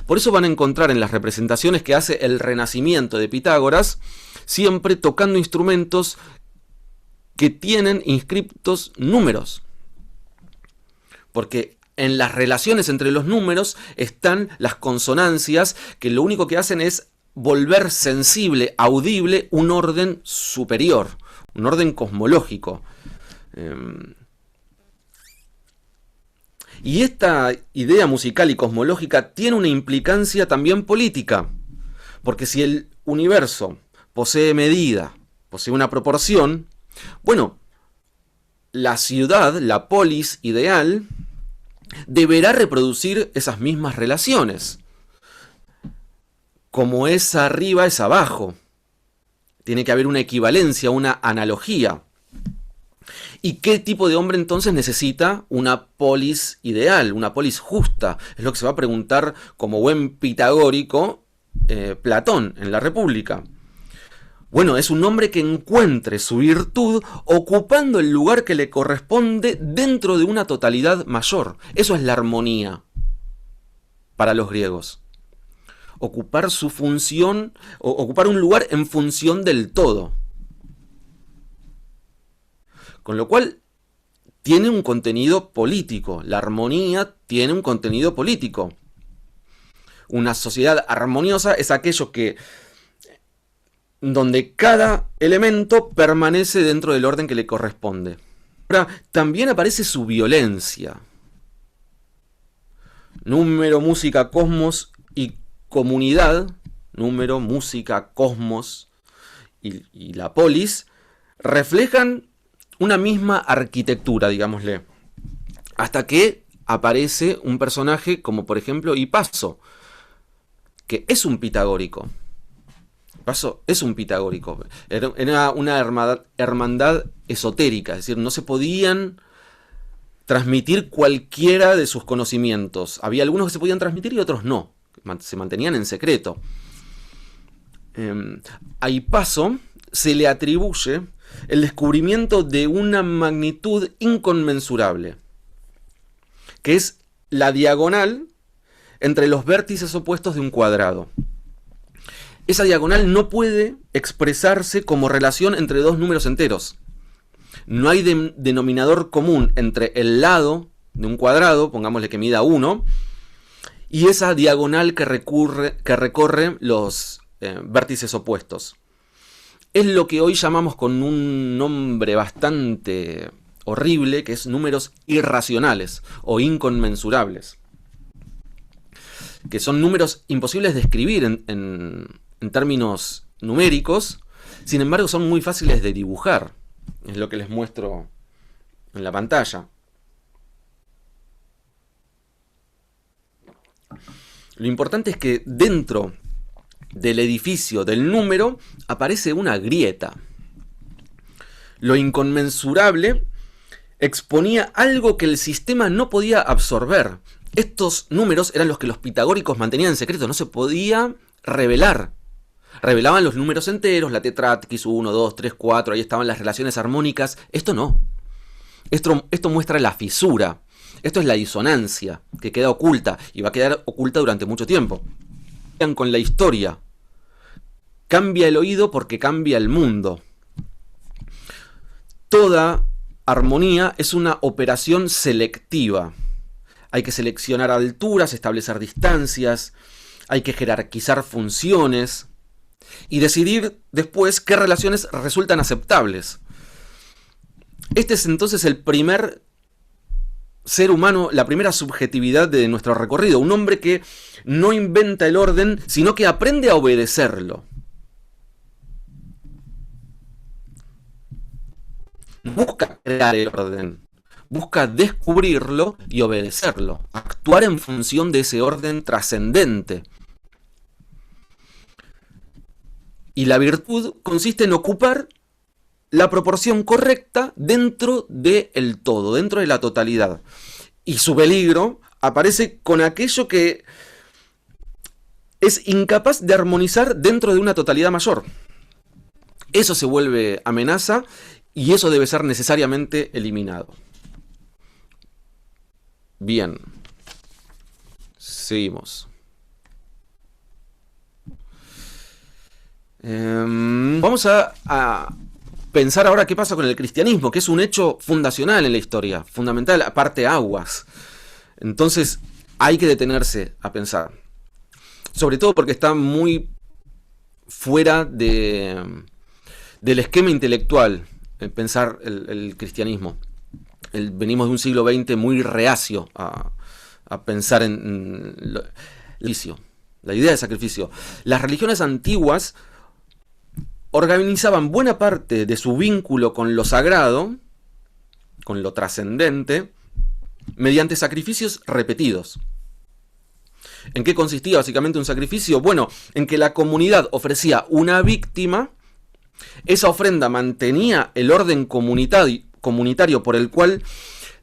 Por eso van a encontrar en las representaciones que hace el Renacimiento de Pitágoras, siempre tocando instrumentos que tienen inscriptos números. Porque en las relaciones entre los números están las consonancias, que lo único que hacen es volver sensible, audible, un orden superior, un orden cosmológico. Y esta idea musical y cosmológica tiene una implicancia también política, porque si el universo posee medida, posee una proporción, bueno, la ciudad, la polis ideal, deberá reproducir esas mismas relaciones. Como es arriba, es abajo. Tiene que haber una equivalencia, una analogía. ¿Y qué tipo de hombre entonces necesita una polis ideal, una polis justa? Es lo que se va a preguntar como buen pitagórico Platón en la República. Bueno, es un hombre que encuentre su virtud ocupando el lugar que le corresponde dentro de una totalidad mayor. Eso es la armonía para los griegos. Ocupar su función, ocupar un lugar en función del todo. Con lo cual, tiene un contenido político. La armonía tiene un contenido político. Una sociedad armoniosa es aquello donde cada elemento permanece dentro del orden que le corresponde. Ahora, también aparece su violencia. Número, música, cosmos y comunidad. Número, música, cosmos y la polis reflejan una misma arquitectura, digámosle, hasta que aparece un personaje como por ejemplo Hipaso, que es un pitagórico. Hipaso es un pitagórico. Era una hermandad esotérica, es decir, no se podían transmitir cualquiera de sus conocimientos. Había algunos que se podían transmitir y otros no, se mantenían en secreto. A Hipaso se le atribuye el descubrimiento de una magnitud inconmensurable, que es la diagonal entre los vértices opuestos de un cuadrado. Esa diagonal no puede expresarse como relación entre dos números enteros. No hay denominador común entre el lado de un cuadrado, pongámosle que mida 1, y esa diagonal que recorre los vértices opuestos. Es lo que hoy llamamos con un nombre bastante horrible, que es números irracionales o inconmensurables. Que son números imposibles de escribir en términos numéricos, sin embargo son muy fáciles de dibujar. Es lo que les muestro en la pantalla. Lo importante es que dentro del edificio del número aparece una grieta. Lo inconmensurable exponía algo que el sistema no podía absorber. Estos números eran los que los pitagóricos mantenían en secreto, no se podía revelar. Revelaban los números enteros, la tetratkis, 1, 2, 3, 4, ahí estaban las relaciones armónicas. Esto no. Esto muestra la fisura. Esto es la disonancia, que queda oculta, y va a quedar oculta durante mucho tiempo. Con la historia. Cambia el oído porque cambia el mundo. Toda armonía es una operación selectiva. Hay que seleccionar alturas, establecer distancias, hay que jerarquizar funciones y decidir después qué relaciones resultan aceptables. Este es entonces el primer ser humano, la primera subjetividad de nuestro recorrido. Un hombre que no inventa el orden, sino que aprende a obedecerlo. Busca crear el orden, busca descubrirlo y obedecerlo, actuar en función de ese orden trascendente. Y la virtud consiste en ocupar la proporción correcta dentro del todo, dentro de la totalidad. Y su peligro aparece con aquello que es incapaz de armonizar dentro de una totalidad mayor. Eso se vuelve amenaza y eso debe ser necesariamente eliminado. Bien. Seguimos. Vamos a pensar ahora qué pasa con el cristianismo, que es un hecho fundacional en la historia, fundamental, aparte aguas. Entonces hay que detenerse a pensar. Sobre todo porque está muy fuera del esquema intelectual pensar el cristianismo. Venimos de un siglo XX muy reacio a pensar en la idea de sacrificio. Las religiones antiguas organizaban buena parte de su vínculo con lo sagrado, con lo trascendente, mediante sacrificios repetidos. ¿En qué consistía básicamente un sacrificio? Bueno, en que la comunidad ofrecía una víctima, esa ofrenda mantenía el orden comunitario por el cual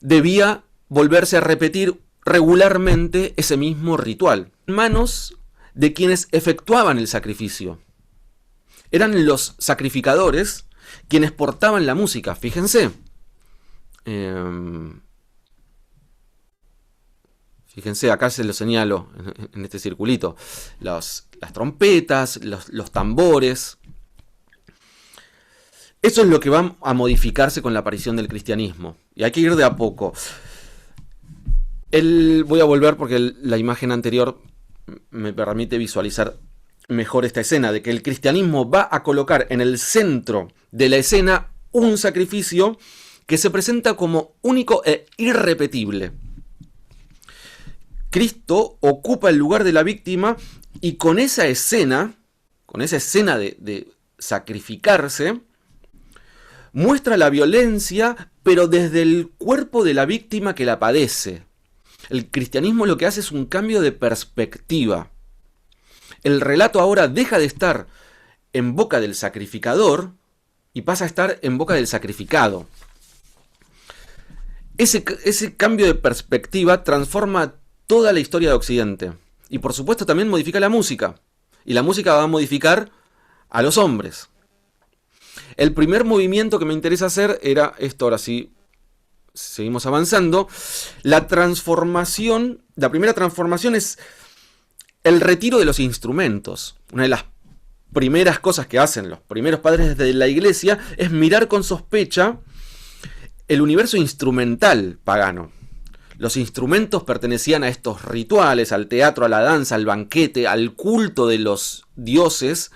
debía volverse a repetir regularmente ese mismo ritual. En manos de quienes efectuaban el sacrificio. Eran los sacrificadores quienes portaban la música, fíjense. Fíjense, acá se lo señalo en este circulito. Las trompetas, los tambores. Eso es lo que va a modificarse con la aparición del cristianismo. Y hay que ir de a poco. Voy a volver porque la imagen anterior me permite visualizar mejor esta escena, de que el cristianismo va a colocar en el centro de la escena un sacrificio que se presenta como único e irrepetible. Cristo ocupa el lugar de la víctima y con esa escena de sacrificarse, muestra la violencia, pero desde el cuerpo de la víctima que la padece. El cristianismo lo que hace es un cambio de perspectiva. El relato ahora deja de estar en boca del sacrificador y pasa a estar en boca del sacrificado. Ese cambio de perspectiva transforma toda la historia de Occidente. Y por supuesto también modifica la música. Y la música va a modificar a los hombres. El primer movimiento que me interesa hacer era esto, ahora sí, seguimos avanzando. La primera transformación es el retiro de los instrumentos. Una de las primeras cosas que hacen los primeros padres de la iglesia es mirar con sospecha el universo instrumental pagano. Los instrumentos pertenecían a estos rituales, al teatro, a la danza, al banquete, al culto de los dioses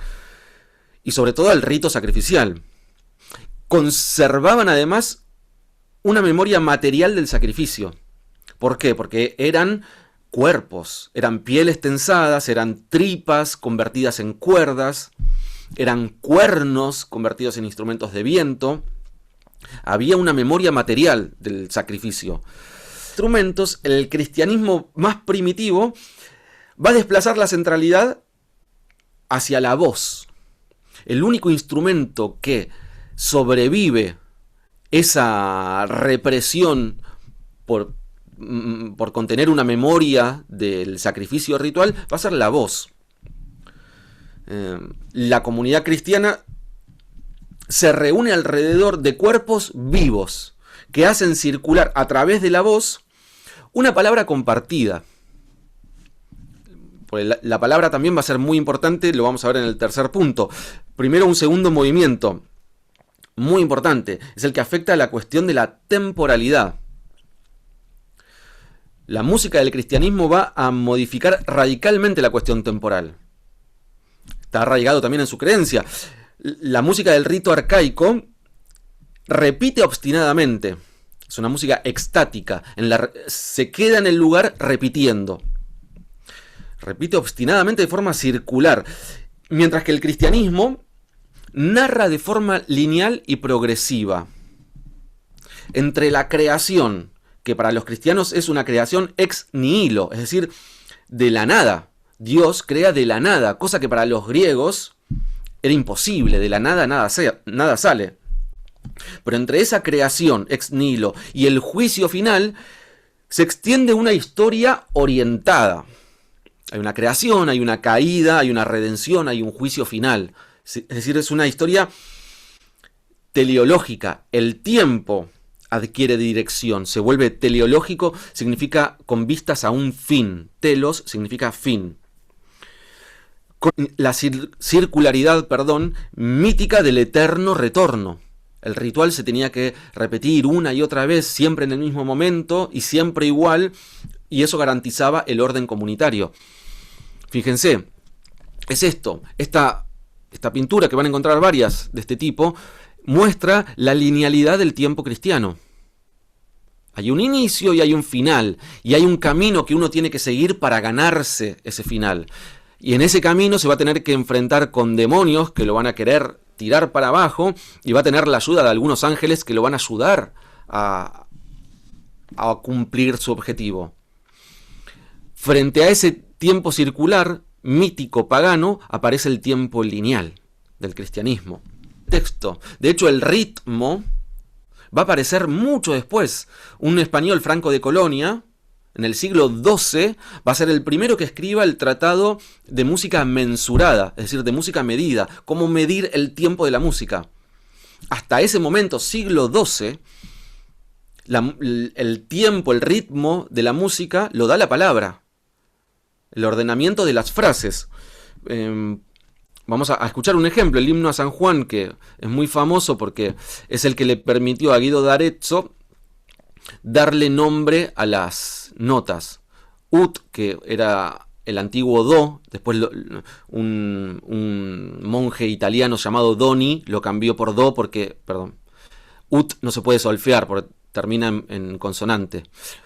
y sobre todo al rito sacrificial. Conservaban además una memoria material del sacrificio. ¿Por qué? Porque eran cuerpos, eran pieles tensadas, eran tripas convertidas en cuerdas, eran cuernos convertidos en instrumentos de viento. Había una memoria material del sacrificio. Instrumentos, el cristianismo más primitivo va a desplazar la centralidad hacia la voz. El único instrumento que sobrevive esa represión por contener una memoria del sacrificio ritual va a ser la voz. La comunidad cristiana se reúne alrededor de cuerpos vivos que hacen circular a través de la voz una palabra compartida. La palabra también va a ser muy importante, lo vamos a ver en el tercer punto. Primero, un segundo movimiento muy importante, es el que afecta a la cuestión de la temporalidad. La música del cristianismo va a modificar radicalmente la cuestión temporal. Está arraigado también en su creencia. La música del rito arcaico repite obstinadamente. Es una música extática. Se queda en el lugar repitiendo. Repite obstinadamente de forma circular. Mientras que el cristianismo narra de forma lineal y progresiva. Entre la creación, que para los cristianos es una creación ex nihilo, es decir, de la nada. Dios crea de la nada, cosa que para los griegos era imposible, de la nada nada sale. Pero entre esa creación ex nihilo y el juicio final se extiende una historia orientada. Hay una creación, hay una caída, hay una redención, hay un juicio final. Es decir, es una historia teleológica. El tiempo adquiere dirección, se vuelve teleológico, significa con vistas a un fin. Telos significa fin. con la circularidad, perdón, mítica del eterno retorno. El ritual se tenía que repetir una y otra vez, siempre en el mismo momento y siempre igual, y eso garantizaba el orden comunitario. Fíjense, es esto, esta pintura, que van a encontrar varias de este tipo, muestra la linealidad del tiempo cristiano. Hay un inicio y hay un final, y hay un camino que uno tiene que seguir para ganarse ese final. Y en ese camino se va a tener que enfrentar con demonios que lo van a querer tirar para abajo, y va a tener la ayuda de algunos ángeles que lo van a ayudar a cumplir su objetivo. Frente a ese tiempo circular, mítico, pagano, aparece el tiempo lineal del cristianismo. Texto. De hecho, el ritmo va a aparecer mucho después. Un español, Franco de Colonia, en el siglo XII, va a ser el primero que escriba el tratado de música mensurada, es decir, de música medida, cómo medir el tiempo de la música. Hasta ese momento, siglo XII, el tiempo, el ritmo de la música lo da la palabra, el ordenamiento de las frases. Vamos a escuchar un ejemplo, el himno a San Juan, que es muy famoso porque es el que le permitió a Guido d'Arezzo darle nombre a las notas. Ut, que era el antiguo do, después un monje italiano llamado Doni lo cambió por do porque, perdón, ut no se puede solfear porque termina en consonante.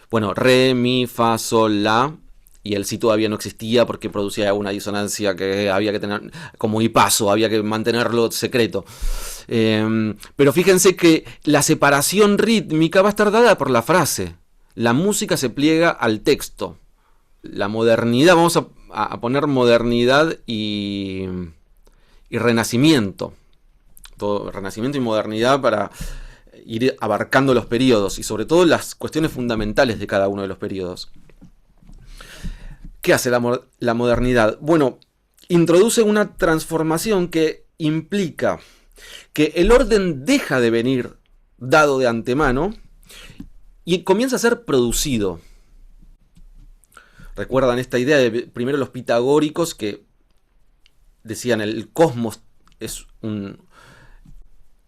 Bueno, re, mi, fa, sol, la, y el si todavía no existía porque producía una disonancia que había que tener como hipazo, había que mantenerlo secreto. Pero fíjense que la separación rítmica va a estar dada por la frase. La música se pliega al texto. La modernidad, vamos a poner modernidad y renacimiento. Todo renacimiento y modernidad para ir abarcando los periodos y sobre todo las cuestiones fundamentales de cada uno de los periodos. ¿Qué hace la modernidad? Bueno, introduce una transformación que implica que el orden deja de venir dado de antemano y comienza a ser producido. ¿Recuerdan esta idea de primero los pitagóricos que decían el cosmos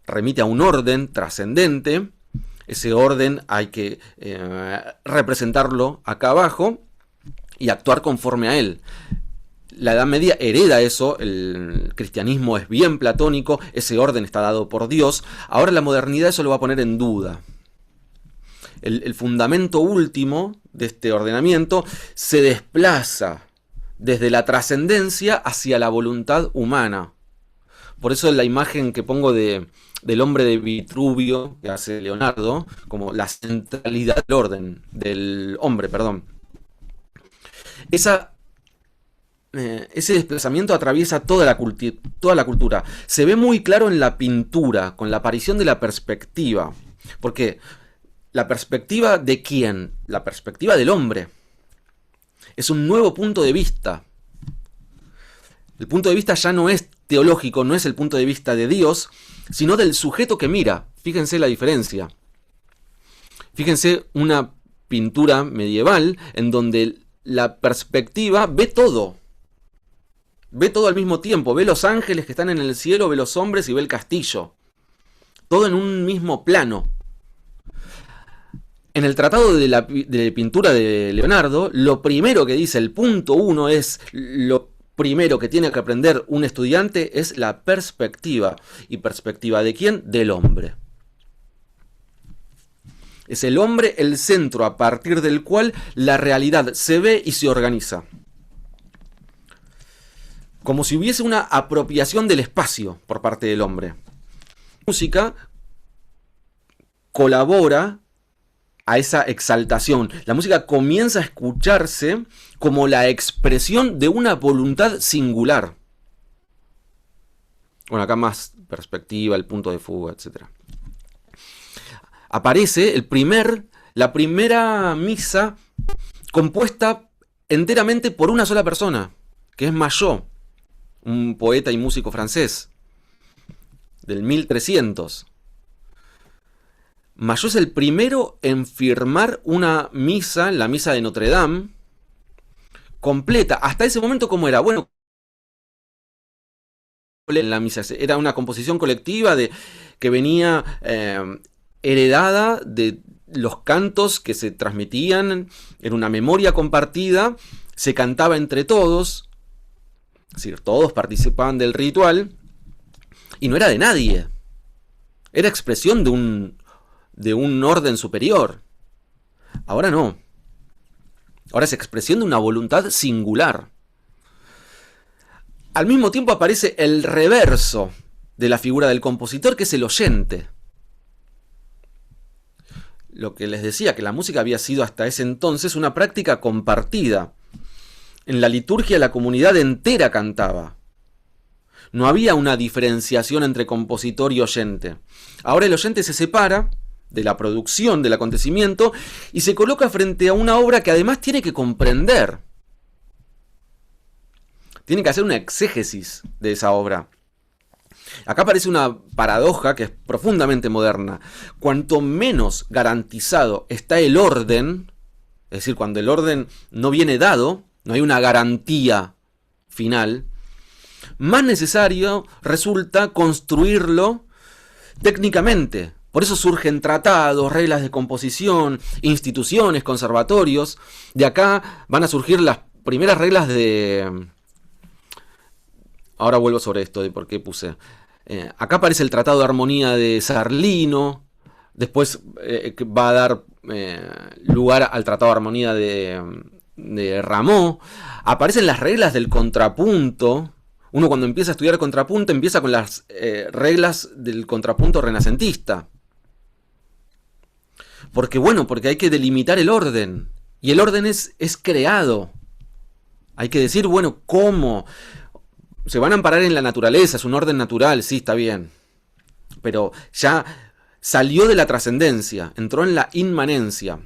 remite a un orden trascendente? Ese orden hay que representarlo acá abajo y actuar conforme a él. La Edad Media hereda eso, el cristianismo es bien platónico, ese orden está dado por Dios. Ahora la modernidad eso lo va a poner en duda. El fundamento último de este ordenamiento se desplaza desde la trascendencia hacia la voluntad humana. Por eso la imagen que pongo del hombre de Vitruvio, que hace Leonardo, como la centralidad del hombre, perdón. Ese desplazamiento atraviesa toda la cultura. Se ve muy claro en la pintura, con la aparición de la perspectiva. ¿Por qué? ¿La perspectiva de quién? La perspectiva del hombre. Es un nuevo punto de vista. El punto de vista ya no es teológico, no es el punto de vista de Dios, sino del sujeto que mira. Fíjense la diferencia. Fíjense una pintura medieval en donde la perspectiva ve todo. Ve todo al mismo tiempo. Ve los ángeles que están en el cielo, ve los hombres y ve el castillo. Todo en un mismo plano. En el tratado de pintura de Leonardo, lo primero que dice el punto 1 es lo primero que tiene que aprender un estudiante es la perspectiva. ¿Y perspectiva de quién? Del hombre. Es el hombre el centro a partir del cual la realidad se ve y se organiza. Como si hubiese una apropiación del espacio por parte del hombre. La música colabora a esa exaltación. La música comienza a escucharse como la expresión de una voluntad singular. Bueno, acá más perspectiva, el punto de fuga, etc. Aparece la primera misa compuesta enteramente por una sola persona, que es Mayot, un poeta y músico francés del 1300. Mayot es el primero en firmar una misa, la misa de Notre Dame, completa. Hasta ese momento, ¿cómo era? Bueno, en la misa. Era una composición colectiva que venía heredada de los cantos que se transmitían en una memoria compartida, se cantaba entre todos, es decir, todos participaban del ritual, y no era de nadie, era expresión de un orden superior. Ahora no, ahora es expresión de una voluntad singular. Al mismo tiempo aparece el reverso de la figura del compositor, que es el oyente. Lo que les decía, que la música había sido hasta ese entonces una práctica compartida. En la liturgia la comunidad entera cantaba. No había una diferenciación entre compositor y oyente. Ahora el oyente se separa de la producción, del acontecimiento, y se coloca frente a una obra que además tiene que comprender. Tiene que hacer una exégesis de esa obra. Acá aparece una paradoja que es profundamente moderna. Cuanto menos garantizado está el orden, es decir, cuando el orden no viene dado, no hay una garantía final, más necesario resulta construirlo técnicamente. Por eso surgen tratados, reglas de composición, instituciones, conservatorios. De acá van a surgir las primeras reglas de... Ahora vuelvo sobre esto de por qué puse... acá aparece el Tratado de Armonía de Sarlino, después va a dar lugar al Tratado de Armonía de Rameau. Aparecen las reglas del contrapunto. Uno cuando empieza a estudiar contrapunto empieza con las reglas del contrapunto renacentista. Porque hay que delimitar el orden. Y el orden es creado. Hay que decir, ¿cómo? Se van a amparar en la naturaleza, es un orden natural, sí, está bien. Pero ya salió de la trascendencia, entró en la inmanencia.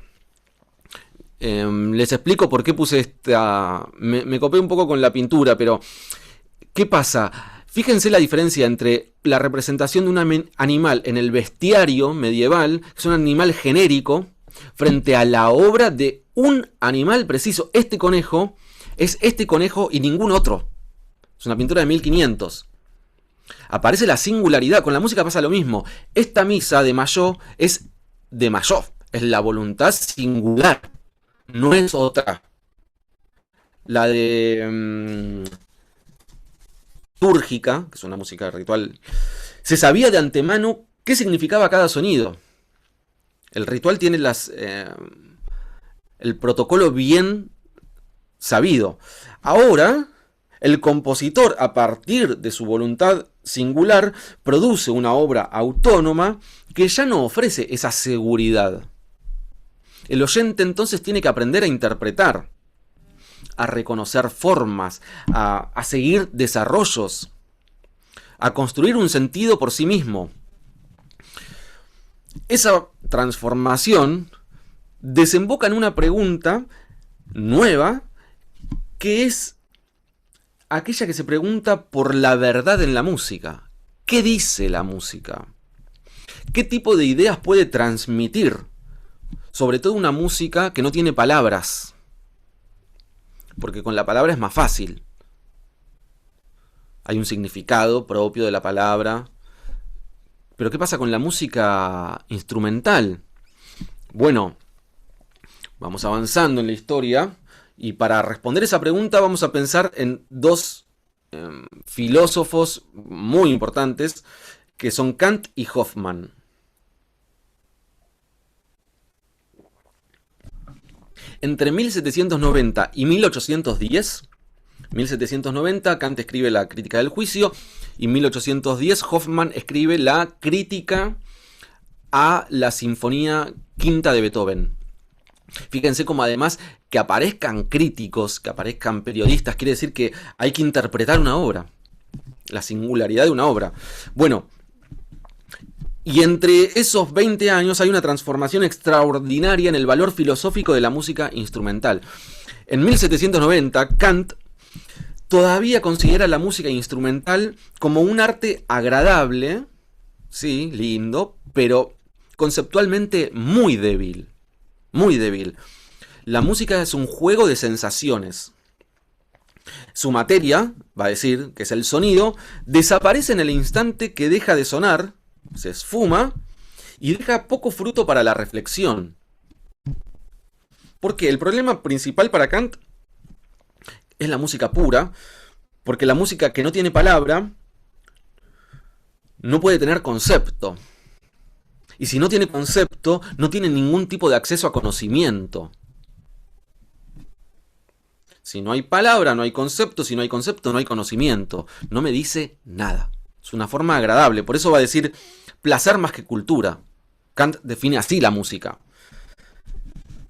Les explico por qué puse esta... Me copé un poco con la pintura, pero ¿qué pasa? Fíjense la diferencia entre la representación de un animal en el bestiario medieval, que es un animal genérico, frente a la obra de un animal preciso. Este conejo es este conejo y ningún otro. Es una pintura de 1500. Aparece la singularidad. Con la música pasa lo mismo. Esta misa de Mayó es de Mayó. Es la voluntad singular. No es otra. La de litúrgica, que es una música ritual, se sabía de antemano qué significaba cada sonido. El ritual tiene el protocolo bien sabido. Ahora... el compositor, a partir de su voluntad singular, produce una obra autónoma que ya no ofrece esa seguridad. El oyente entonces tiene que aprender a interpretar, a reconocer formas, a seguir desarrollos, a construir un sentido por sí mismo. Esa transformación desemboca en una pregunta nueva, que es aquella que se pregunta por la verdad en la música. ¿Qué dice la música? ¿Qué tipo de ideas puede transmitir? Sobre todo una música que no tiene palabras. Porque con la palabra es más fácil. Hay un significado propio de la palabra. Pero ¿qué pasa con la música instrumental? Bueno, vamos avanzando en la historia. Y para responder esa pregunta vamos a pensar en dos filósofos muy importantes, que son Kant y Hofmann. Entre 1790 y 1810, 1790 Kant escribe la Crítica del Juicio y 1810 Hofmann escribe la Crítica a la Sinfonía Quinta de Beethoven. Fíjense cómo además que aparezcan críticos, que aparezcan periodistas, quiere decir que hay que interpretar una obra, la singularidad de una obra. Bueno, y entre esos 20 años hay una transformación extraordinaria en el valor filosófico de la música instrumental. En 1790, Kant todavía considera la música instrumental como un arte agradable, sí, lindo, pero conceptualmente muy débil. Muy débil. La música es un juego de sensaciones. Su materia, va a decir, que es el sonido, desaparece en el instante que deja de sonar, se esfuma y deja poco fruto para la reflexión. Porque el problema principal para Kant es la música pura, porque la música que no tiene palabra no puede tener concepto. Y si no tiene concepto, no tiene ningún tipo de acceso a conocimiento. Si no hay palabra, no hay concepto. Si no hay concepto, no hay conocimiento. No me dice nada. Es una forma agradable. Por eso va a decir placer más que cultura. Kant define así la música.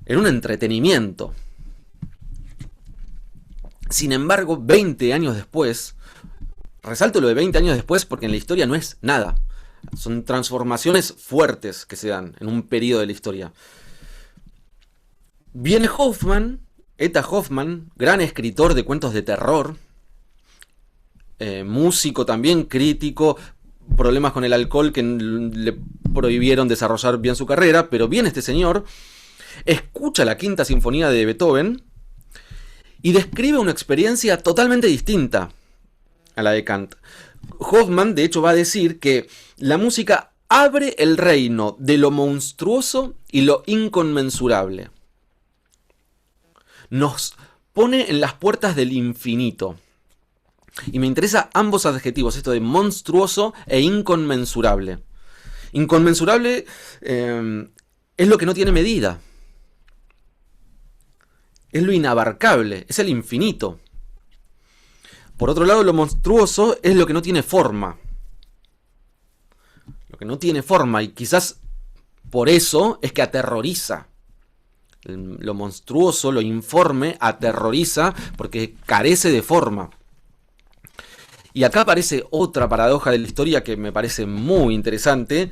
Era un entretenimiento. Sin embargo, 20 años después, resalto lo de 20 años después porque en la historia no es nada. Son transformaciones fuertes que se dan en un periodo de la historia. Viene Hoffmann, Eta Hoffmann, gran escritor de cuentos de terror, músico también, crítico, problemas con el alcohol que le prohibieron desarrollar bien su carrera, pero viene este señor, escucha la Quinta Sinfonía de Beethoven y describe una experiencia totalmente distinta a la de Kant. Hoffmann, de hecho, va a decir que la música abre el reino de lo monstruoso y lo inconmensurable. Nos pone en las puertas del infinito. Y me interesa ambos adjetivos, esto de monstruoso e inconmensurable. Inconmensurable es lo que no tiene medida. Es lo inabarcable, es el infinito. Por otro lado, lo monstruoso es lo que no tiene forma. Lo que no tiene forma, y quizás por eso es que aterroriza. Lo monstruoso, lo informe, aterroriza porque carece de forma. Y acá aparece otra paradoja de la historia que me parece muy interesante,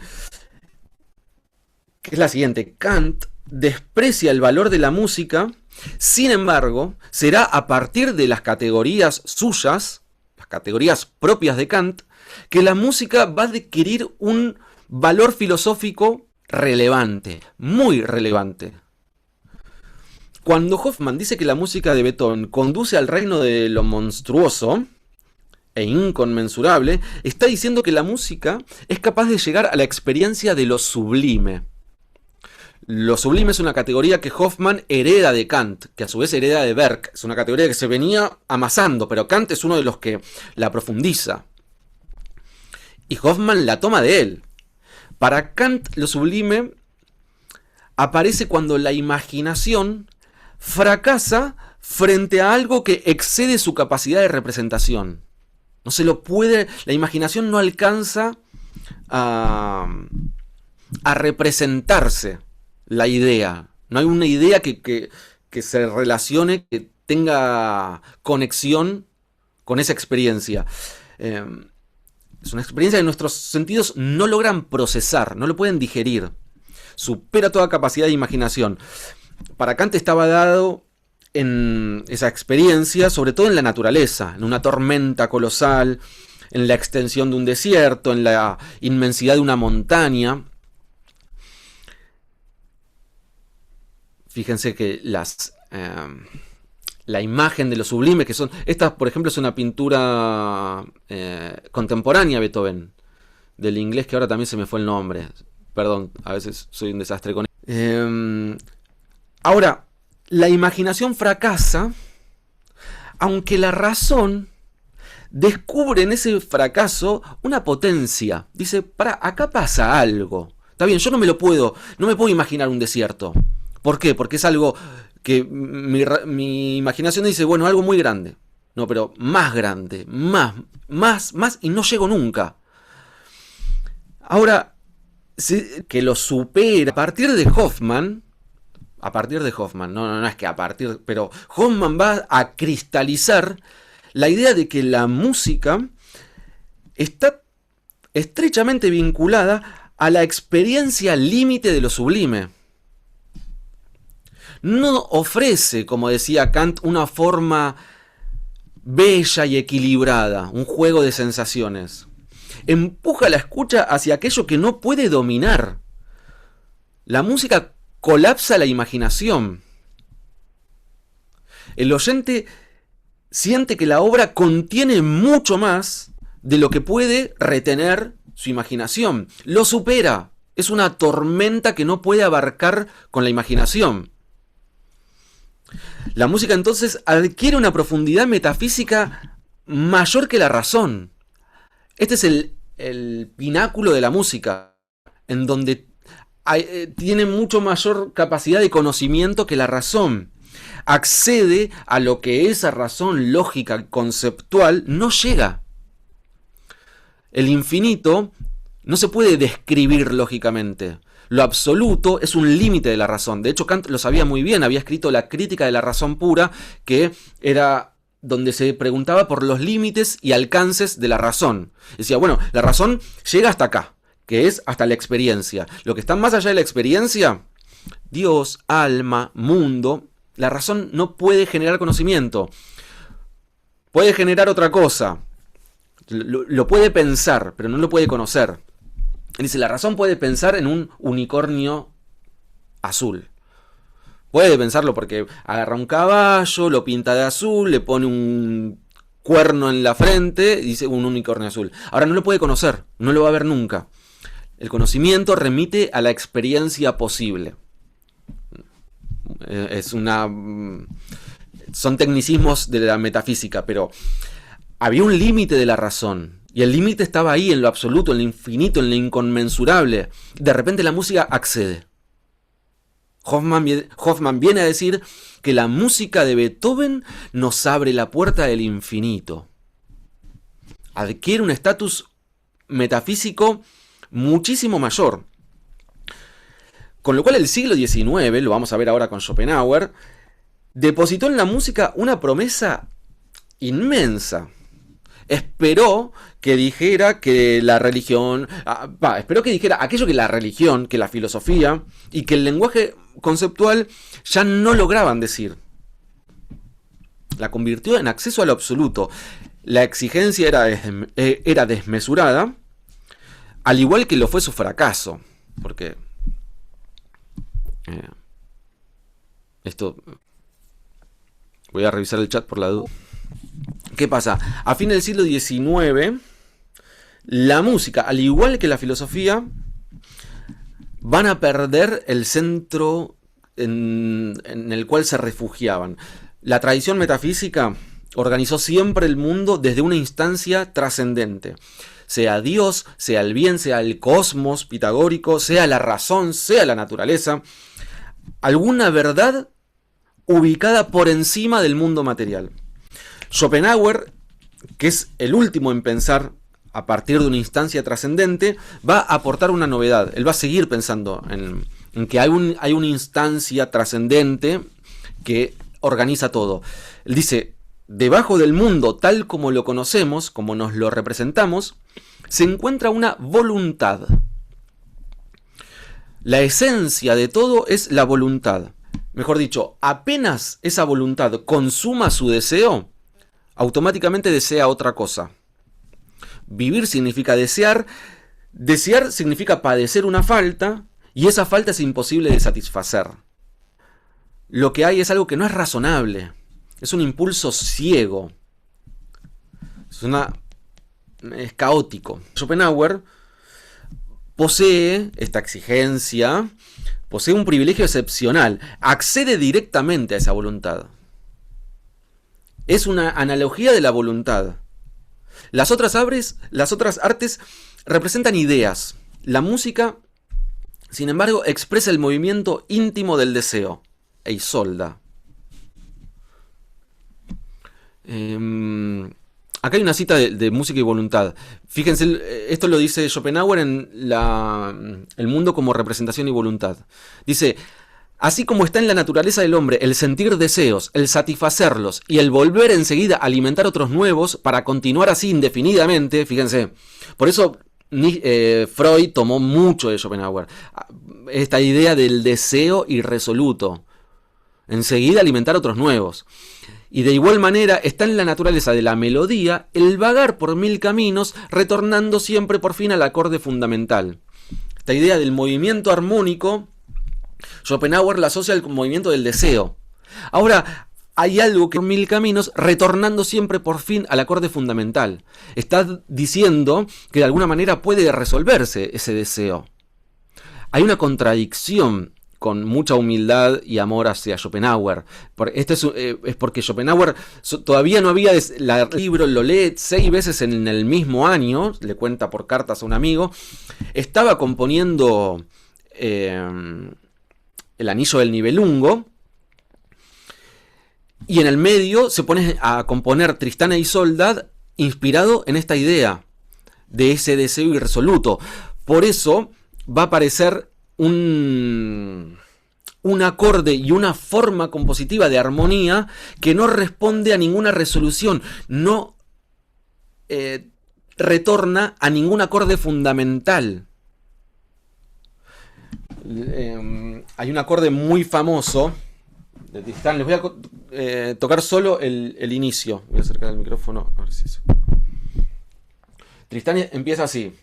que es la siguiente. Kant desprecia el valor de la música, sin embargo, será a partir de las categorías suyas, las categorías propias de Kant, que la música va a adquirir un valor filosófico relevante, muy relevante. Cuando Hoffmann dice que la música de Beethoven conduce al reino de lo monstruoso e inconmensurable, está diciendo que la música es capaz de llegar a la experiencia de lo sublime. Lo sublime es una categoría que Hoffmann hereda de Kant, que a su vez hereda de Berg. Es una categoría que se venía amasando, pero Kant es uno de los que la profundiza. Y Hoffmann la toma de él. Para Kant, lo sublime aparece cuando la imaginación fracasa frente a algo que excede su capacidad de representación. No se lo puede, la imaginación no alcanza a representarse la idea. No hay una idea que se relacione, que tenga conexión con esa experiencia. Es una experiencia que nuestros sentidos no logran procesar, no lo pueden digerir. Supera toda capacidad de imaginación. Para Kant estaba dado en esa experiencia, sobre todo en la naturaleza, en una tormenta colosal, en la extensión de un desierto, en la inmensidad de una montaña. Fíjense que la imagen de lo sublime, que son... Esta, por ejemplo, es una pintura contemporánea a Beethoven, del inglés que ahora también se me fue el nombre. Perdón, a veces soy un desastre con ahora, la imaginación fracasa, aunque la razón descubre en ese fracaso una potencia. Dice, acá pasa algo. Está bien, yo no me puedo imaginar un desierto. ¿Por qué? Porque es algo que mi imaginación dice, bueno, algo muy grande. No, pero más grande, más, y no llego nunca. Ahora, que lo supera a partir de Hoffmann, no es que a partir, pero Hoffmann va a cristalizar la idea de que la música está estrechamente vinculada a la experiencia límite de lo sublime. No ofrece, como decía Kant, una forma bella y equilibrada, un juego de sensaciones. Empuja la escucha hacia aquello que no puede dominar. La música colapsa la imaginación. El oyente siente que la obra contiene mucho más de lo que puede retener su imaginación. Lo supera. Es una tormenta que no puede abarcar con la imaginación. La música entonces adquiere una profundidad metafísica mayor que la razón. Este es el pináculo de la música, en donde tiene mucho mayor capacidad de conocimiento que la razón. Accede a lo que esa razón lógica, conceptual, no llega. El infinito no se puede describir lógicamente. Lo absoluto es un límite de la razón. De hecho, Kant lo sabía muy bien. Había escrito la Crítica de la razón pura, que era donde se preguntaba por los límites y alcances de la razón. Decía, bueno, la razón llega hasta acá, que es hasta la experiencia. Lo que está más allá de la experiencia, Dios, alma, mundo, la razón no puede generar conocimiento. Puede generar otra cosa. Lo puede pensar, pero no lo puede conocer. Dice, la razón puede pensar en un unicornio azul. Puede pensarlo porque agarra un caballo, lo pinta de azul, le pone un cuerno en la frente y dice un unicornio azul. Ahora no lo puede conocer, no lo va a ver nunca. El conocimiento remite a la experiencia posible. Son tecnicismos de la metafísica, pero había un límite de la razón. Y el límite estaba ahí, en lo absoluto, en lo infinito, en lo inconmensurable. De repente la música accede. Hoffmann viene a decir que la música de Beethoven nos abre la puerta del infinito. Adquiere un estatus metafísico muchísimo mayor. Con lo cual el siglo XIX, lo vamos a ver ahora con Schopenhauer, depositó en la música una promesa inmensa. Esperó que dijera que la religión, esperó que dijera aquello que la religión, que la filosofía y que el lenguaje conceptual ya no lograban decir. La convirtió en acceso a lo absoluto. La exigencia era desmesurada, al igual que lo fue su fracaso. Porque esto, voy a revisar el chat por la duda. ¿Qué pasa? A fin del siglo XIX, la música, al igual que la filosofía, van a perder el centro en el cual se refugiaban. La tradición metafísica organizó siempre el mundo desde una instancia trascendente. Sea Dios, sea el bien, sea el cosmos pitagórico, sea la razón, sea la naturaleza. Alguna verdad ubicada por encima del mundo material. Schopenhauer, que es el último en pensar a partir de una instancia trascendente, va a aportar una novedad. Él va a seguir pensando en que hay una instancia trascendente que organiza todo. Él dice, debajo del mundo tal como lo conocemos, como nos lo representamos, se encuentra una voluntad. La esencia de todo es la voluntad. Mejor dicho, apenas esa voluntad consuma su deseo, automáticamente desea otra cosa. Vivir significa desear, desear significa padecer una falta, y esa falta es imposible de satisfacer. Lo que hay es algo que no es razonable, es un impulso ciego, es caótico. Schopenhauer posee esta exigencia, posee un privilegio excepcional, accede directamente a esa voluntad. Es una analogía de la voluntad. Las otras artes representan ideas. La música, sin embargo, expresa el movimiento íntimo del deseo. Isolda. Acá hay una cita de música y voluntad. Fíjense, esto lo dice Schopenhauer en El mundo como representación y voluntad. Dice, así como está en la naturaleza del hombre el sentir deseos, el satisfacerlos y el volver enseguida a alimentar otros nuevos para continuar así indefinidamente, fíjense, por eso Freud tomó mucho de Schopenhauer, esta idea del deseo irresoluto, enseguida alimentar otros nuevos. Y de igual manera está en la naturaleza de la melodía el vagar por mil caminos, retornando siempre por fin al acorde fundamental. Esta idea del movimiento armónico, Schopenhauer la asocia al movimiento del deseo. Ahora, hay algo que por mil caminos, retornando siempre por fin al acorde fundamental. Está diciendo que de alguna manera puede resolverse ese deseo. Hay una contradicción con mucha humildad y amor hacia Schopenhauer. Esto es porque Schopenhauer todavía no había... El libro lo lee 6 veces en el mismo año, le cuenta por cartas a un amigo. Estaba componiendo El Anillo del Nibelungo, y en el medio se pone a componer Tristán e Isolda, inspirado en esta idea de ese deseo irresoluto. Por eso va a aparecer un acorde y una forma compositiva de armonía que no responde a ninguna resolución, no retorna a ningún acorde fundamental. Hay un acorde muy famoso de Tristán. Les voy a tocar solo el inicio. Voy a acercar el micrófono a ver si se... Tristán empieza así.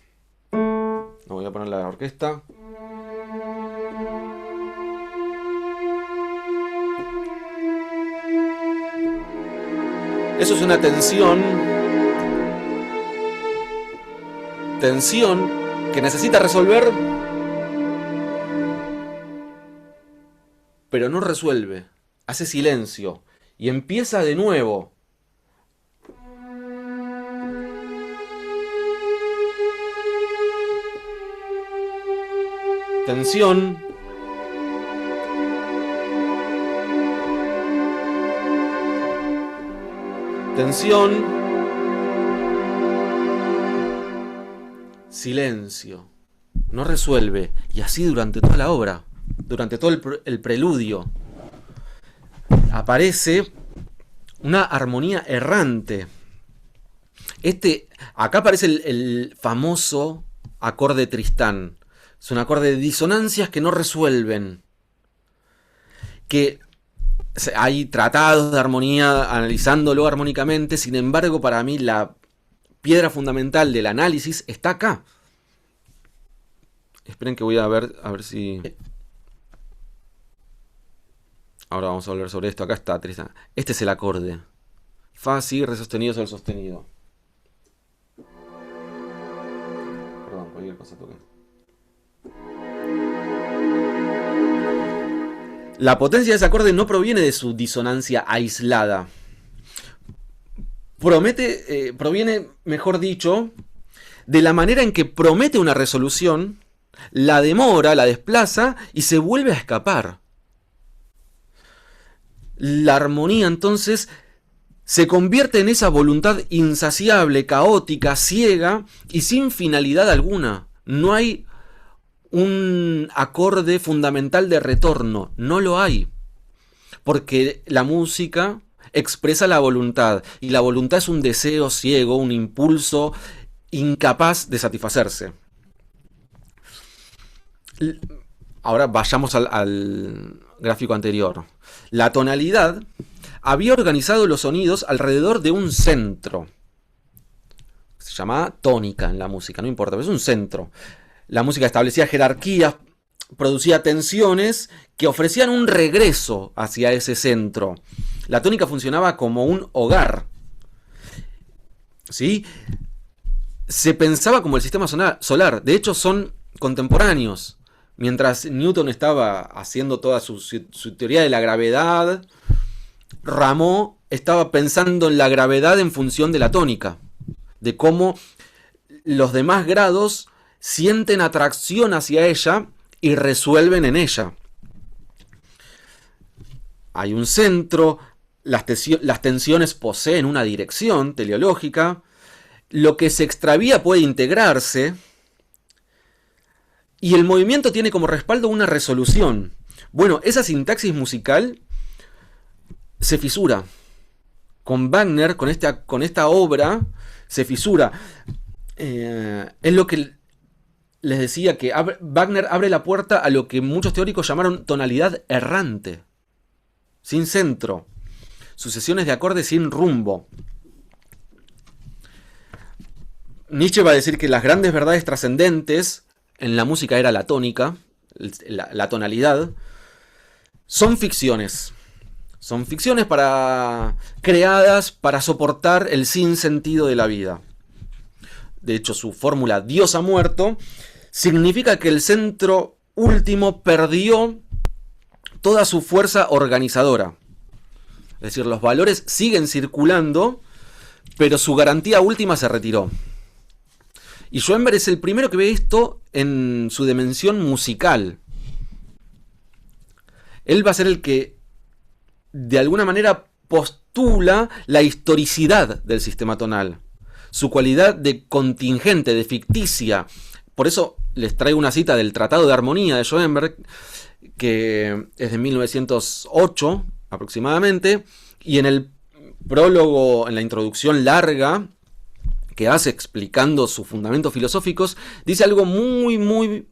No, voy a poner la orquesta. Eso es una tensión que necesita resolver, pero no resuelve. Hace silencio y empieza de nuevo. Tensión. Tensión. Silencio. No resuelve. Y así durante toda la obra. Durante todo el preludio. Aparece una armonía errante. Acá aparece el famoso acorde Tristán. Es un acorde de disonancias que no resuelven. Que hay tratados de armonía analizándolo armónicamente. Sin embargo, para mí la piedra fundamental del análisis está acá. Esperen que voy a ver si... Ahora vamos a hablar sobre esto. Acá está Tristán. Este es el acorde. Fa, si, re sostenido, sol sostenido. Perdón, cualquier cosa toqué. La potencia de ese acorde no proviene de su disonancia aislada. Proviene, mejor dicho, de la manera en que promete una resolución, la demora, la desplaza y se vuelve a escapar. La armonía entonces se convierte en esa voluntad insaciable, caótica, ciega y sin finalidad alguna. No hay un acorde fundamental de retorno, no lo hay. Porque la música expresa la voluntad y la voluntad es un deseo ciego, un impulso incapaz de satisfacerse. Ahora vayamos al gráfico anterior. La tonalidad había organizado los sonidos alrededor de un centro. Se llama tónica en la música, no importa, pero es un centro. La música establecía jerarquías, producía tensiones que ofrecían un regreso hacia ese centro. La tónica funcionaba como un hogar. ¿Sí? Se pensaba como el sistema solar. De hecho, son contemporáneos. Mientras Newton estaba haciendo toda su teoría de la gravedad, Rameau estaba pensando en la gravedad en función de la tónica, de cómo los demás grados sienten atracción hacia ella y resuelven en ella. Hay un centro, las tensiones poseen una dirección teleológica, lo que se extravía puede integrarse, y el movimiento tiene como respaldo una resolución. Bueno, esa sintaxis musical se fisura. Con Wagner, con esta obra, se fisura. Es lo que les decía, que Wagner abre la puerta a lo que muchos teóricos llamaron tonalidad errante. Sin centro. Sucesiones de acordes sin rumbo. Nietzsche va a decir que las grandes verdades trascendentes en la música era la tónica, la tonalidad, son ficciones. Son ficciones creadas para soportar el sinsentido de la vida. De hecho, su fórmula Dios ha muerto significa que el centro último perdió toda su fuerza organizadora. Es decir, los valores siguen circulando, pero su garantía última se retiró. Y Schoenberg es el primero que ve esto en su dimensión musical. Él va a ser el que, de alguna manera, postula la historicidad del sistema tonal, su cualidad de contingente, de ficticia. Por eso les traigo una cita del Tratado de Armonía de Schoenberg, que es de 1908 aproximadamente, y en el prólogo, en la introducción larga que hace explicando sus fundamentos filosóficos, dice algo muy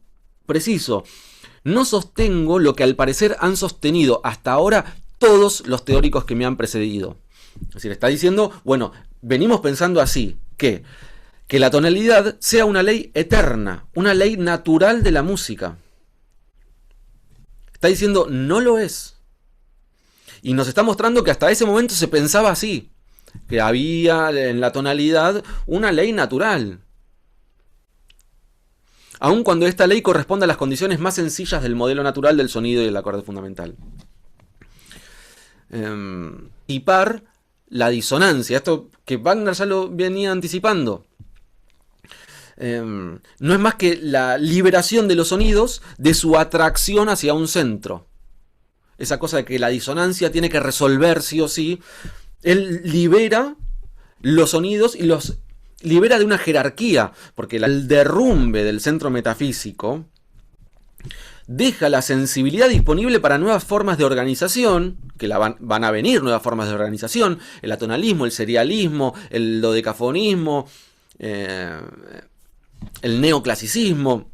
preciso. No sostengo lo que al parecer han sostenido hasta ahora todos los teóricos que me han precedido. Es decir, está diciendo, bueno, venimos pensando así, que la tonalidad sea una ley eterna, una ley natural de la música. Está diciendo, no lo es. Y nos está mostrando que hasta ese momento se pensaba así, que había en la tonalidad una ley natural. Aun cuando esta ley corresponde a las condiciones más sencillas del modelo natural del sonido y del acorde fundamental. Y par la disonancia, esto que Wagner ya lo venía anticipando. No es más que la liberación de los sonidos de su atracción hacia un centro. Esa cosa de que la disonancia tiene que resolver sí o sí. Él libera los sonidos y los libera de una jerarquía, porque el derrumbe del centro metafísico deja la sensibilidad disponible para nuevas formas de organización, que van a venir nuevas formas de organización, el atonalismo, el serialismo, el dodecafonismo, el neoclasicismo.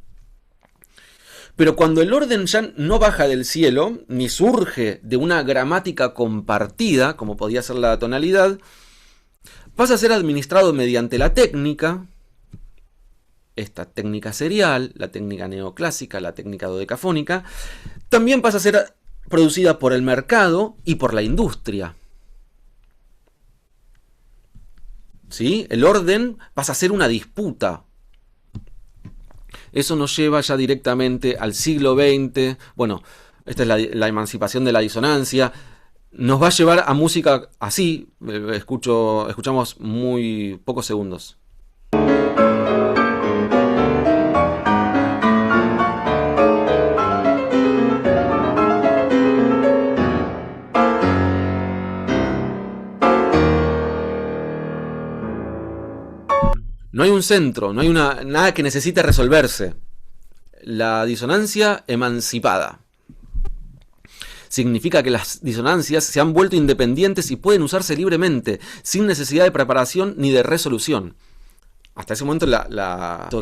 Pero cuando el orden ya no baja del cielo, ni surge de una gramática compartida, como podía ser la tonalidad, pasa a ser administrado mediante la técnica, esta técnica serial, la técnica neoclásica, la técnica dodecafónica, también pasa a ser producida por el mercado y por la industria. ¿Sí? El orden pasa a ser una disputa. Eso nos lleva ya directamente al siglo XX. Bueno, esta es la emancipación de la disonancia. Nos va a llevar a música así. Escuchamos muy pocos segundos. No hay un centro, no hay nada que necesite resolverse. La disonancia emancipada. Significa que las disonancias se han vuelto independientes y pueden usarse libremente, sin necesidad de preparación ni de resolución. Hasta ese momento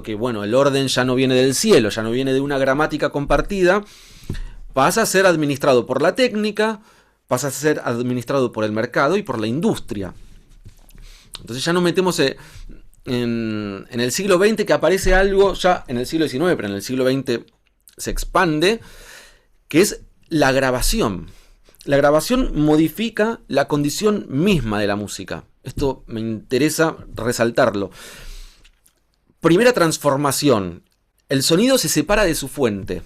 que bueno, el orden ya no viene del cielo, ya no viene de una gramática compartida, pasa a ser administrado por la técnica, pasa a ser administrado por el mercado y por la industria. Entonces ya nos metemos en el siglo XX, que aparece algo ya en el siglo XIX, pero en el siglo XX se expande, que es la grabación. La grabación modifica la condición misma de la música. Esto me interesa resaltarlo. Primera transformación. El sonido se separa de su fuente.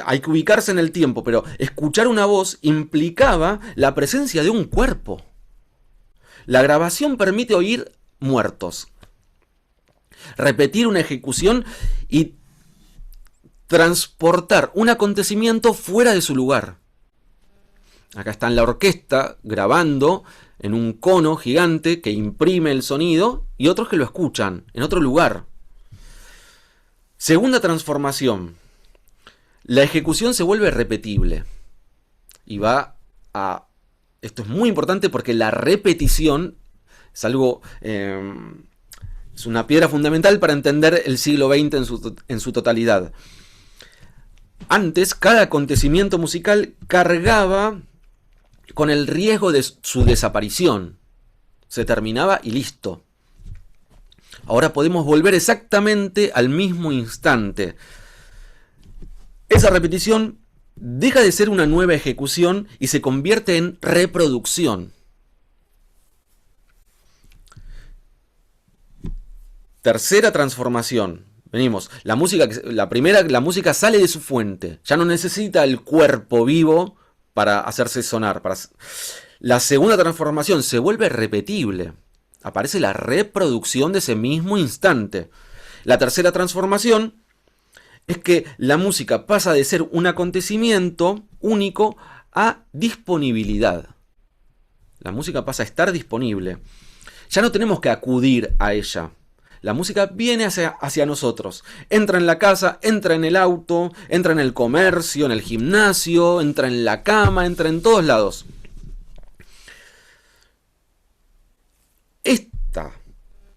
Hay que ubicarse en el tiempo, pero escuchar una voz implicaba la presencia de un cuerpo. La grabación permite oír muertos, repetir una ejecución y transportar un acontecimiento fuera de su lugar. Acá está en la orquesta grabando en un cono gigante que imprime el sonido y otros que lo escuchan en otro lugar. Segunda transformación. La ejecución se vuelve repetible y va a... Esto es muy importante porque la repetición es algo... es una piedra fundamental para entender el siglo XX en su totalidad. Antes, cada acontecimiento musical cargaba con el riesgo de su desaparición. Se terminaba y listo. Ahora podemos volver exactamente al mismo instante. Esa repetición deja de ser una nueva ejecución y se convierte en reproducción. Tercera transformación. Venimos. La música sale de su fuente. Ya no necesita el cuerpo vivo para hacerse sonar. La segunda transformación se vuelve repetible. Aparece la reproducción de ese mismo instante. La tercera transformación es que la música pasa de ser un acontecimiento único a disponibilidad. La música pasa a estar disponible. Ya no tenemos que acudir a ella. La música viene hacia nosotros. Entra en la casa, entra en el auto, entra en el comercio, en el gimnasio, entra en la cama, entra en todos lados. Esta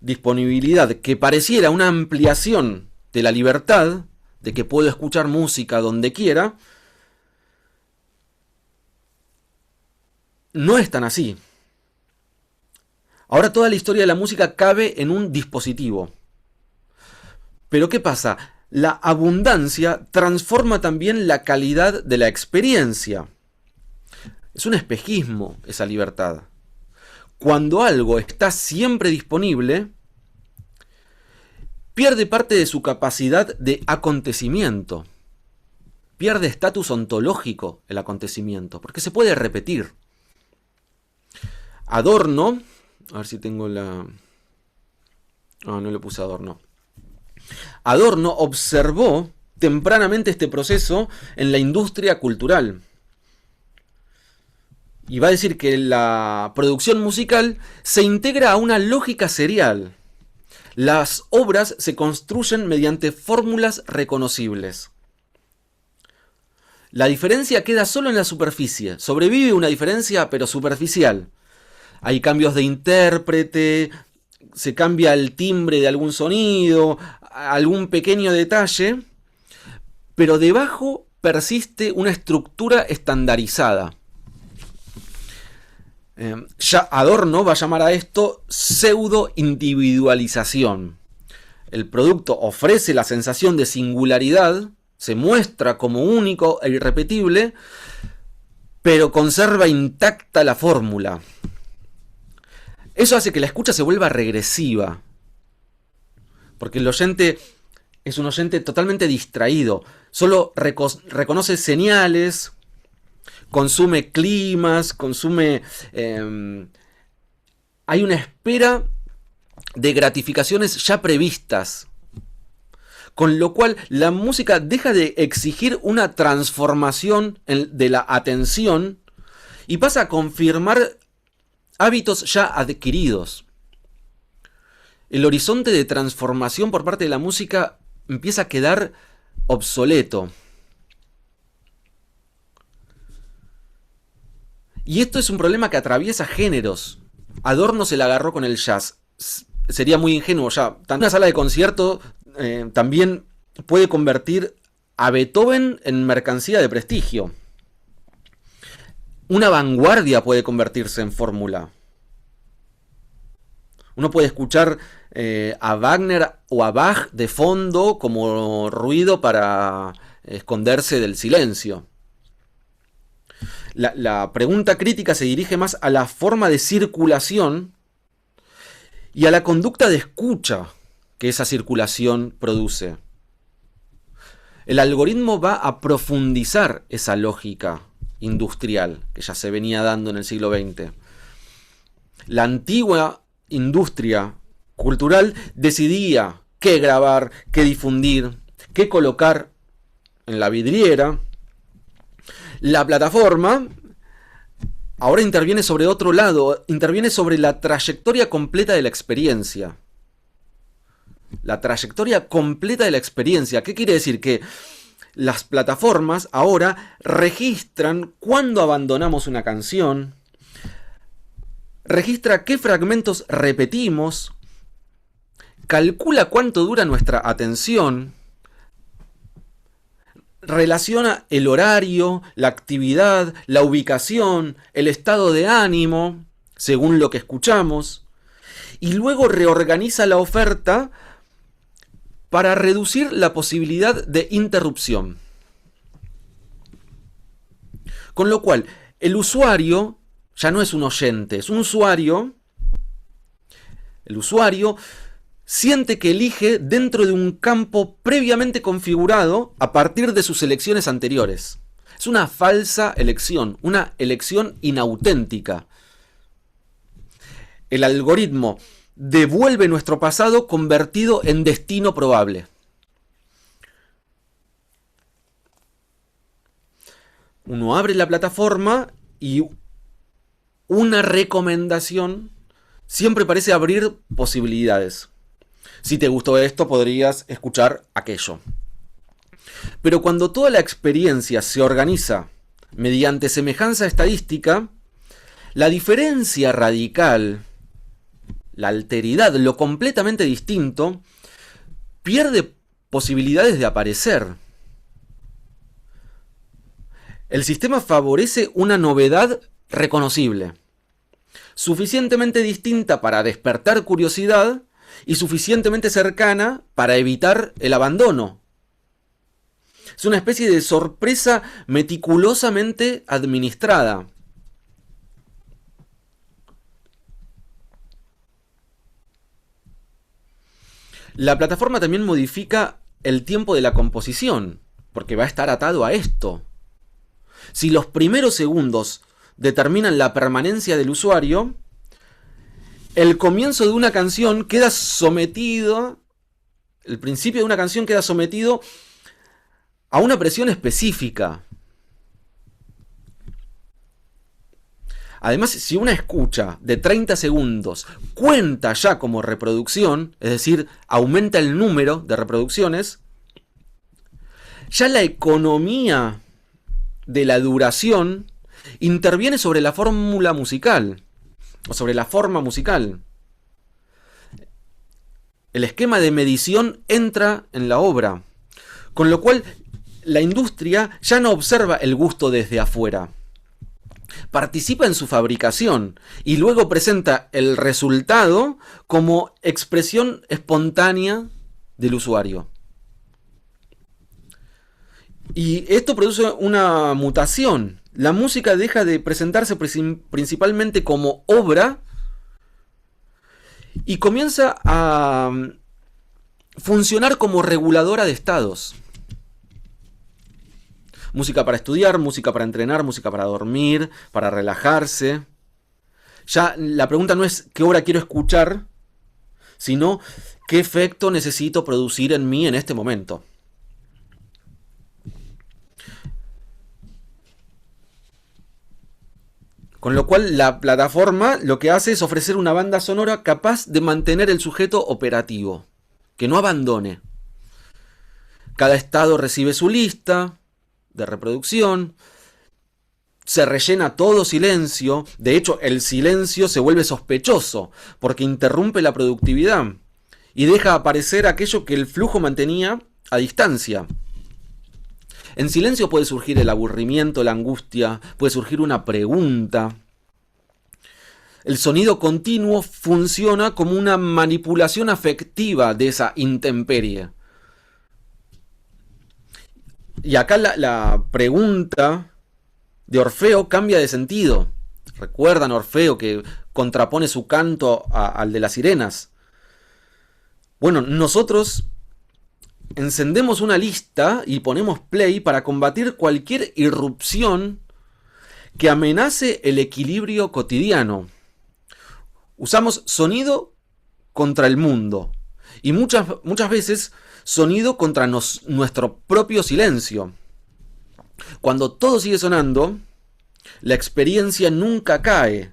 disponibilidad que pareciera una ampliación de la libertad, de que puedo escuchar música donde quiera, no es tan así. Ahora toda la historia de la música cabe en un dispositivo. Pero ¿qué pasa? La abundancia transforma también la calidad de la experiencia. Es un espejismo esa libertad. Cuando algo está siempre disponible, pierde parte de su capacidad de acontecimiento. Pierde estatus ontológico el acontecimiento, porque se puede repetir. Adorno, a ver si tengo la... No le puse Adorno. Adorno observó tempranamente este proceso en la industria cultural. Y va a decir que la producción musical se integra a una lógica serial. Las obras se construyen mediante fórmulas reconocibles. La diferencia queda solo en la superficie. Sobrevive una diferencia, pero superficial. Hay cambios de intérprete, se cambia el timbre de algún sonido, algún pequeño detalle, pero debajo persiste una estructura estandarizada. Ya Adorno va a llamar a esto pseudo-individualización. El producto ofrece la sensación de singularidad, se muestra como único e irrepetible, pero conserva intacta la fórmula. Eso hace que la escucha se vuelva regresiva, porque el oyente es un oyente totalmente distraído, solo reconoce señales, consume climas, hay una espera de gratificaciones ya previstas, con lo cual la música deja de exigir una transformación de la atención y pasa a confirmar hábitos ya adquiridos. El horizonte de transformación por parte de la música empieza a quedar obsoleto. Y esto es un problema que atraviesa géneros. Adorno se la agarró con el jazz. Sería muy ingenuo ya. Una sala de concierto también puede convertir a Beethoven en mercancía de prestigio. Una vanguardia puede convertirse en fórmula. Uno puede escuchar a Wagner o a Bach de fondo como ruido para esconderse del silencio. La pregunta crítica se dirige más a la forma de circulación y a la conducta de escucha que esa circulación produce. El algoritmo va a profundizar esa lógica industrial que ya se venía dando en el siglo XX. La antigua industria cultural decidía qué grabar, qué difundir, qué colocar en la vidriera. La plataforma ahora interviene sobre otro lado, interviene sobre la trayectoria completa de la experiencia. La trayectoria completa de la experiencia. ¿Qué quiere decir? Que las plataformas ahora registran cuándo abandonamos una canción, registra qué fragmentos repetimos, calcula cuánto dura nuestra atención, relaciona el horario, la actividad, la ubicación, el estado de ánimo, según lo que escuchamos, y luego reorganiza la oferta para reducir la posibilidad de interrupción. Con lo cual, el usuario ya no es un oyente, es un usuario. El usuario siente que elige dentro de un campo previamente configurado a partir de sus elecciones anteriores. Es una falsa elección, una elección inauténtica. El algoritmo devuelve nuestro pasado convertido en destino probable. Uno abre la plataforma y una recomendación siempre parece abrir posibilidades. Si te gustó esto, podrías escuchar aquello. Pero cuando toda la experiencia se organiza mediante semejanza estadística, la diferencia radical, la alteridad, lo completamente distinto, pierde posibilidades de aparecer. El sistema favorece una novedad reconocible, suficientemente distinta para despertar curiosidad y suficientemente cercana para evitar el abandono. Es una especie de sorpresa meticulosamente administrada. La plataforma también modifica el tiempo de la composición, porque va a estar atado a esto. Si los primeros segundos determinan la permanencia del usuario, el comienzo de una canción queda sometido, el principio de una canción queda sometido a una presión específica. Además, si una escucha de 30 segundos cuenta ya como reproducción, es decir, aumenta el número de reproducciones, ya la economía de la duración interviene sobre la fórmula musical, o sobre la forma musical. El esquema de medición entra en la obra, con lo cual la industria ya no observa el gusto desde afuera. Participa en su fabricación y luego presenta el resultado como expresión espontánea del usuario. Y esto produce una mutación. La música deja de presentarse principalmente como obra y comienza a funcionar como reguladora de estados. Música para estudiar, música para entrenar, música para dormir, para relajarse. Ya la pregunta no es qué obra quiero escuchar, sino qué efecto necesito producir en mí en este momento. Con lo cual la plataforma lo que hace es ofrecer una banda sonora capaz de mantener el sujeto operativo, que no abandone. Cada estado recibe su lista de reproducción, se rellena todo silencio. De hecho, el silencio se vuelve sospechoso porque interrumpe la productividad y deja aparecer aquello que el flujo mantenía a distancia. En silencio puede surgir el aburrimiento, la angustia, puede surgir una pregunta. El sonido continuo funciona como una manipulación afectiva de esa intemperie. Y acá la pregunta de Orfeo cambia de sentido. ¿Recuerdan Orfeo que contrapone su canto al de las sirenas? Bueno, nosotros encendemos una lista y ponemos play para combatir cualquier irrupción que amenace el equilibrio cotidiano. Usamos sonido contra el mundo y muchas veces sonido contra nuestro propio silencio. Cuando todo sigue sonando, la experiencia nunca cae.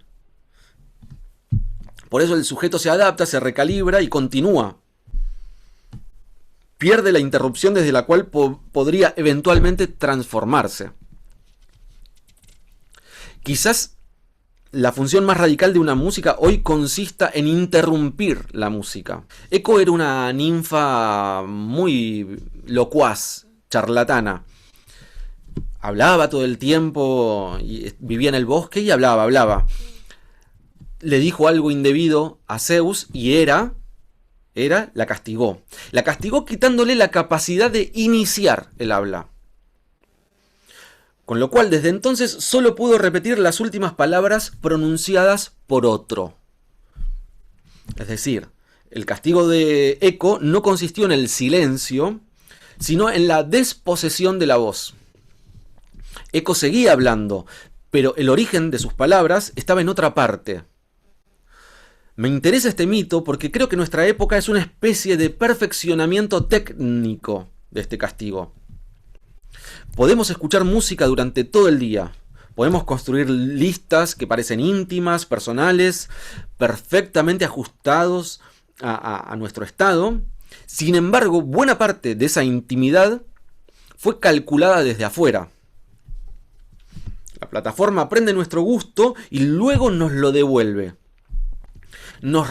Por eso el sujeto se adapta, se recalibra y continúa. Pierde la interrupción desde la cual podría eventualmente transformarse. Quizás la función más radical de una música hoy consista en interrumpir la música. Eco era una ninfa muy locuaz, charlatana. Hablaba todo el tiempo, vivía en el bosque y hablaba. Le dijo algo indebido a Zeus y Hera la castigó. La castigó quitándole la capacidad de iniciar el habla. Con lo cual, desde entonces, solo pudo repetir las últimas palabras pronunciadas por otro. Es decir, el castigo de Eco no consistió en el silencio, sino en la desposesión de la voz. Eco seguía hablando, pero el origen de sus palabras estaba en otra parte. Me interesa este mito porque creo que nuestra época es una especie de perfeccionamiento técnico de este castigo. Podemos escuchar música durante todo el día. Podemos construir listas que parecen íntimas, personales, perfectamente ajustados a nuestro estado. Sin embargo, buena parte de esa intimidad fue calculada desde afuera. La plataforma aprende nuestro gusto y luego nos lo devuelve. Nos